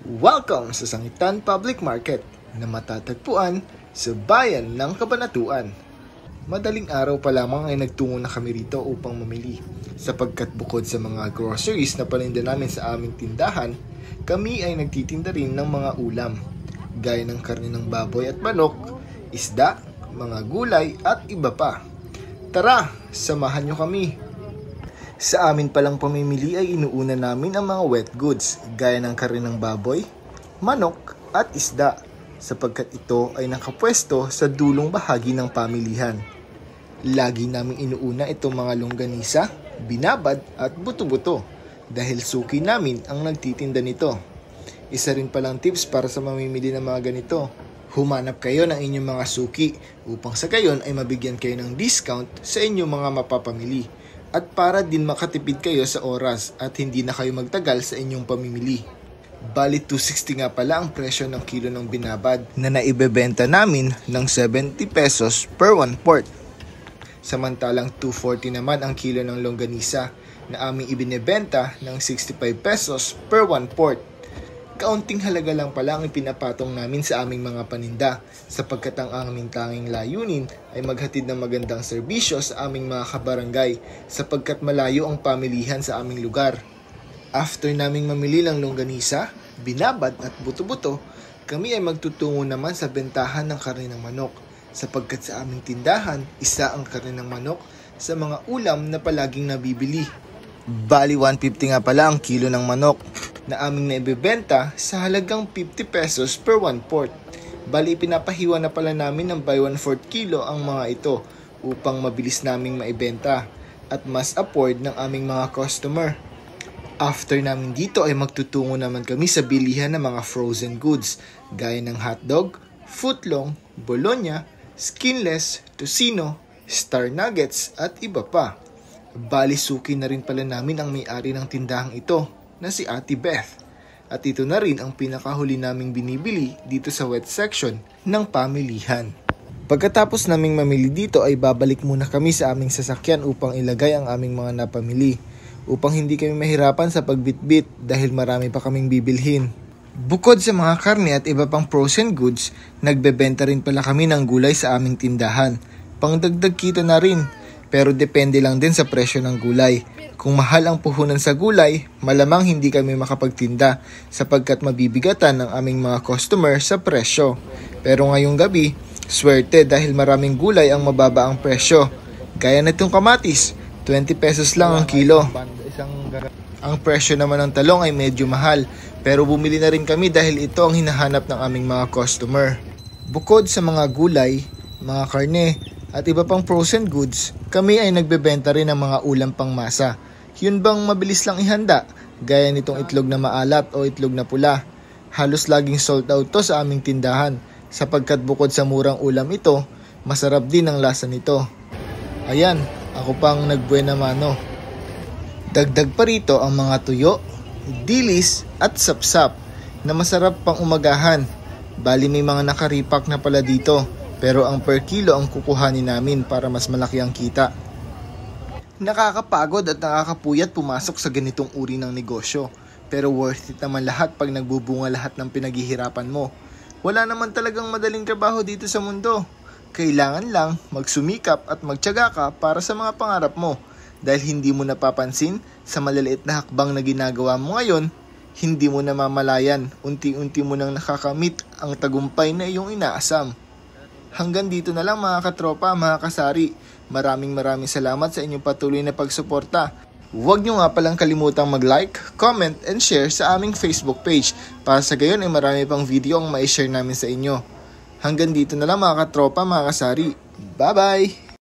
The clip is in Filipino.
Welcome sa Sangitan Public Market na matatagpuan sa bayan ng Cabanatuan. Madaling araw pa lamang ay nagtungo na kami rito upang mamili sapagkat bukod sa mga groceries na paninda namin sa aming tindahan, kami ay nagtitinda rin ng mga ulam gaya ng karne ng baboy at manok, isda, mga gulay at iba pa. Tara, samahan nyo kami! Sa amin palang pamimili ay inuuna namin ang mga wet goods gaya ng karne ng baboy, manok at isda sapagkat ito ay nakapwesto sa dulong bahagi ng pamilihan. Lagi namin inuuna itong mga longganisa, binabad at buto-buto dahil suki namin ang nagtitinda nito. Isa rin palang tips para sa mamimili ng mga ganito. Humanap kayo ng inyong mga suki upang sa gayon ay mabigyan kayo ng discount sa inyong mga mapapamili. At para din makatipid kayo sa oras at hindi na kayo magtagal sa inyong pamimili. Bali 260 nga pala ang presyo ng kilo ng binabad na naibebenta namin ng 70 pesos per 1/4. Samantalang 240 naman ang kilo ng longganisa na aming ibinebenta ng 65 pesos per 1/4. Kaunting halaga lang pala ang ipinapatong namin sa aming mga paninda sapagkat ang aming tanging layunin ay maghatid ng magandang serbisyo sa aming mga kabarangay sapagkat malayo ang pamilihan sa aming lugar. After naming mamili ng longganisa, binabad at buto-buto, kami ay magtutungo naman sa bentahan ng karne ng manok sapagkat sa aming tindahan, isa ang karne ng manok sa mga ulam na palaging nabibili. Bali 150 nga pala ang kilo ng manok na aming naibebenta sa halagang 50 pesos per 1/4. Bali pinapahiwa na pala namin ng by 1/4 kilo ang mga ito upang mabilis naming maibenta at mas afford ng aming mga customer. After namin dito ay magtutungo naman kami sa bilihan ng mga frozen goods gaya ng hotdog, footlong, bologna, skinless, tocino, star nuggets at iba pa. Bali suki na rin pala namin ang may-ari ng tindahang ito na si Ate Beth. At ito na rin ang pinakahuli naming binibili dito sa wet section ng pamilihan. Pagkatapos naming mamili dito ay babalik muna kami sa aming sasakyan upang ilagay ang aming mga napamili upang hindi kami mahirapan sa pagbitbit dahil marami pa kaming bibilhin. Bukod sa mga karne at iba pang frozen goods, nagbebenta rin pala kami ng gulay sa aming tindahan. Pangdagdag kita na rin, pero depende lang din sa presyo ng gulay. Kung mahal ang puhunan sa gulay, malamang hindi kami makapagtinda sapagkat mabibigatan ng aming mga customer sa presyo. Pero ngayong gabi, swerte dahil maraming gulay ang mababa ang presyo. Gaya nitong kamatis, 20 pesos lang ang kilo. Ang presyo naman ng talong ay medyo mahal, pero bumili na rin kami dahil ito ang hinahanap ng aming mga customer. Bukod sa mga gulay, mga karne, at iba pang frozen goods, kami ay nagbebenta rin ng mga ulam pang masa. Yun bang mabilis lang ihanda, gaya nitong itlog na maalat o itlog na pula. Halos laging sold out to sa aming tindahan, sapagkat bukod sa murang ulam ito, masarap din ang lasa nito. Ayan, ako pang nagbuena mano. Dagdag pa rito ang mga tuyo, dilis at sapsap na masarap pang umagahan. Bali may mga nakaripak na pala dito. Pero ang per kilo ang kukuhanin namin para mas malaki ang kita. Nakakapagod at nakakapuyat pumasok sa ganitong uri ng negosyo. Pero worth it naman lahat pag nagbubunga lahat ng pinaghihirapan mo. Wala naman talagang madaling trabaho dito sa mundo. Kailangan lang magsumikap at magtiyaga ka para sa mga pangarap mo. Dahil hindi mo napapansin sa maliliit na hakbang na ginagawa mo ngayon, hindi mo namamalayan, unti-unti mo nang nakakamit ang tagumpay na iyong inaasam. Hanggang dito na lang mga katropa, mga kasari. Maraming salamat sa inyong patuloy na pagsuporta. Huwag nyo nga palang kalimutang mag-like, comment, and share sa aming Facebook page para sa gayon ay marami pang video ang ma-share namin sa inyo. Hanggang dito na lang mga katropa, mga kasari. Bye-bye!